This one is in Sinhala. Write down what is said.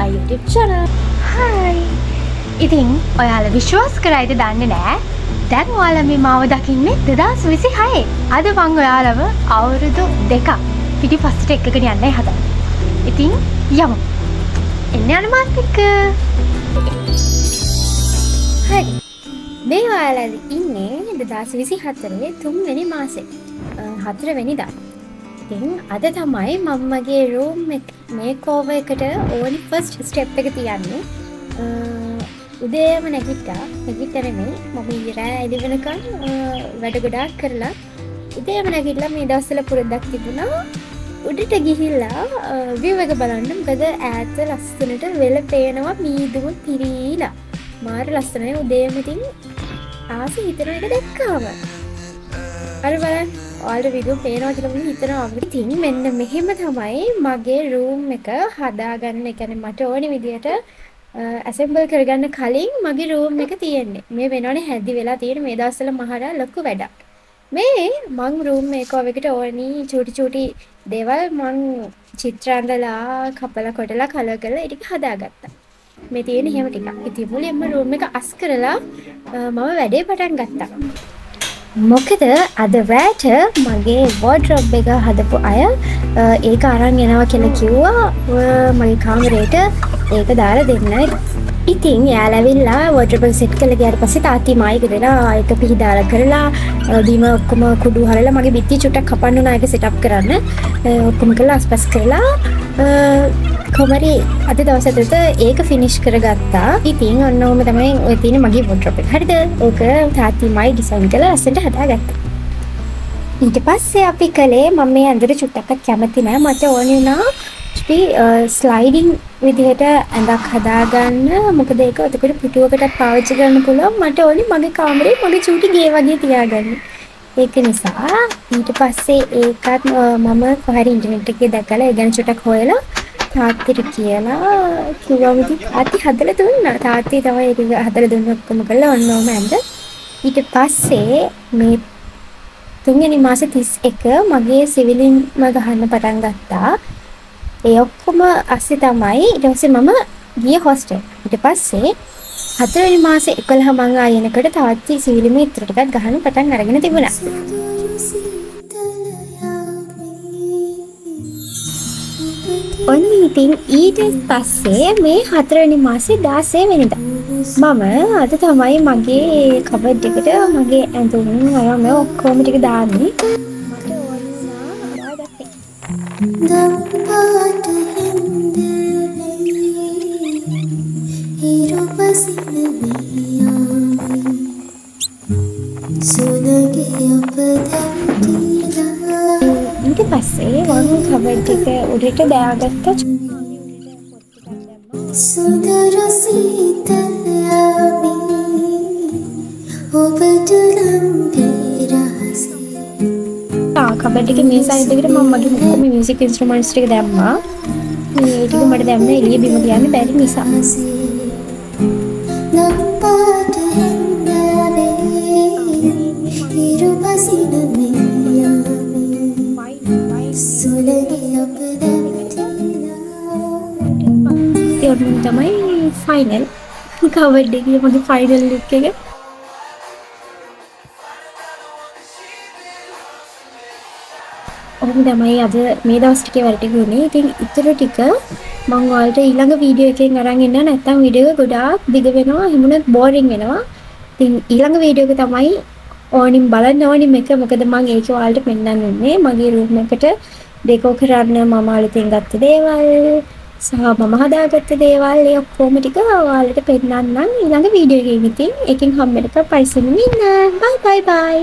my YouTube channel. Hi. ඉතින් ඔයාලා විශ්වාස කරයිද දන්නේ නැහැ. දැන් ඔයාලා මේ මාව දකින්නේ 2026. අද මම ඔයාලව අවුරුදු 2ක් පිටිපස්සට එක්කගෙන යන්නයි හදන්නේ. ඉතින් යමු. එන්න යන්න මාත් එක්ක. හරි. මේ ඔයාලා ඉන්නේ 2024 3 වෙනි මාසේ 4 වෙනිදා. ඉතින් අද තමයි මම මගේ රූම් මේකෝවර් එකට ඕනි ෆස්ට් ස්ටෙප් එක තියන්නේ. උදේම නැගිට්ටා නෙමෙයි මම ඊයේ රෑ එළි වෙනකන් වැඩ ගොඩාක් කරලා උදේම නැගිටලා මේ දවස්වල පුරුද්දක් තිබුණා උඩට ගිහිල්ලා view එක බලන්න. මොකද ඈත ලස්සනට වෙල පේනවා මීදුම පිරීලා. මාර ලස්සනයි උදේම. ඉතින් ආසි හිතන එක දැක්කාම අර බලන්න ඔයාලට වීඩියෝ පේනවා කියලා මම හිතනවා. ඉතින් මෙන්න මෙහෙම තමයි මගේ රූම් එක හදාගන්න. ඒ කියන්නේ මට ඕනි විදියට ඇසෙම්බල් කරගන්න කලින් මගේ රූම් එක තියෙන්නේ. මේ වෙනවනේ හැදි වෙලා තියෙන මේ දවස්වල මහරා ලොකු වැඩක්. මේ මං රූම් මේකෝවර් එකට ඕනි චූටි දේවල් මං චිත්‍ර අඳලා කපලා කොටලා කලර් කරලා ඒක හදාගත්තා. මේ තියෙන හැම ටිකක්. ඉතින් මුලින්ම රූම් එක අස් කරලා මම වැඩේ පටන් ගත්තා. මොකද අද රෑට මගේ වෝඩ්‍රොබ් එක හදපු අය ඒක අරන් එනවා කියලා කිව්වා මගේ කාමරේට ඒක දාලා දෙන්න. ඉතින් එයාලා ඇවිල්ලා වෝඩ්‍රොබ් එක සෙට් කරලා ගියාට පස්සේ තාත්ති මායික දෙලා ඒක පිහදාලා කරලා බීම ඔක්කොම කුඩු හරලා මගේ බිත්ති චුට්ටක් කපන්න උනා ඒක සෙටප් කරන්න. ඔක්කොම කරලා අස්පස් කරලා කොමරි අද දවස් ඇතුළත ඒක ෆිනිෂ් කරගත්තා. ඉතින් ඔන්න ඔහොම තමයි ඔය තියෙන මගේ වෝඩ්‍රොබ් එක. හරිද? ඕක තාත්ති මයි ඩිසයින් කරලා ලස්සනට හදාගත්තා. ඊට පස්සේ අපි කළේ මම මේ ඇඳට චුට්ටක්වත් කැමති නෑ. මට ඕනේ වුණා ස්ලයිඩින් විදිහට ඇඳක් හදාගන්න. මොකද ඒක එතකොට පිටුවකට පාවිච්චි කරන්න පුළුවන්. මට ඕනේ මගේ කාමරේ මගේ චූටි ගේ වගේ තියාගන්න. ඒක නිසා ඊට පස්සේ ඒකත් මම කොහරි ඉන්ටර්නෙට් එකේ දැකලා ඒ ගැන චුට්ටක් හොයලා තාත්තිට කියලා කිව්වා. ඉතින් තාත්ති හදලා දුන්නා. තාත්ති තමයි ඒක හදලා දුන්න ඔක්කොම කළා. ඔන්නෝම ඇඳ. ඊට පස්සේ මේ 3 වෙනි මාසේ 31 මගේ සිවිලින්ම ගහන්න පටන් ගත්තා. ඒ ඔක්කොම අස්සේ තමයි ඊට පස්සේ මම ගියේ හොස්ටල්. ඊට පස්සේ 4 වෙනි මාසේ 11 මං ආයෙනකොට තාත්ති සිවිලිමේ ඉතුරු ටිකක් ගහන්න පටන් අරගෙන තිබුණා. ඔන්න ඉතින් ඊට පස්සේ මේ 4 වෙනි මාසේ 16 වෙනිදා මම අද තමයි මගේ කබඩ් එකට මගේ ඇඳුම් අරම ඔක්කොම ටික දාන්නේ. මට ඕන වුණා අරගත්තේ. දම්පාට හින්දේ හිරුපසින මියාමි සුනගේ අපදැම්ටිලා. ඊට පස්සේ මම කබඩ් එක උඩට දාගත්තා. සුදර සීතලමි ඔබට ලම්බේ රහසේ. කබඩ් එකේ මේ සයිඩ් එකට මම මගේ ඔක්කොම මියුසික් ඉන්ස්ට්‍රුමන්ට්ස් ටික දැම්මා. මේ ටික මට දැම්ම එළිය බිම ගියන්නේ බැරි නිසා. නම්පාට හෙන්දේ හිරුපසින මියාමි සුලගේ අපදැම්ටිලා. ඒ තමයි ෆයිනල් කවර්ඩ් එකේ මගේ ෆයිනල් ලුක් එක. ඔහොම තමයි අද මේ දවස් ටිකේ වැඩ ටික උනේ. ඉතින් ඊටර ටික මම ඔයාලට ඊළඟ වීඩියෝ එකෙන් අරන් එන්න. නැත්නම් වීඩියෝ එක ගොඩාක් දිග වෙනවා. එහෙමනොත් බෝරින් වෙනවා. ඉතින් ඊළඟ වීඩියෝ එක තමයි ඕනින් බලන්න ඕනිම එක. මොකද මම ඒක ඔයාලට පෙන්නන්න ඉන්නේ මගේ රූම් එකට ඩෙකෝ කරන්න මම අලුතෙන් ගත්ත දේවල් සහ මම හදාගත්ත දේවල් ඒ ඔක්කොම ටික ඔයාලට පෙන්නන්නම් ඊළඟ වීඩියෝ එකකින්. ඉතින් එකෙන් හම්බෙන්නක පයිසෙන්න ඉන්න. බයි බයි බයි.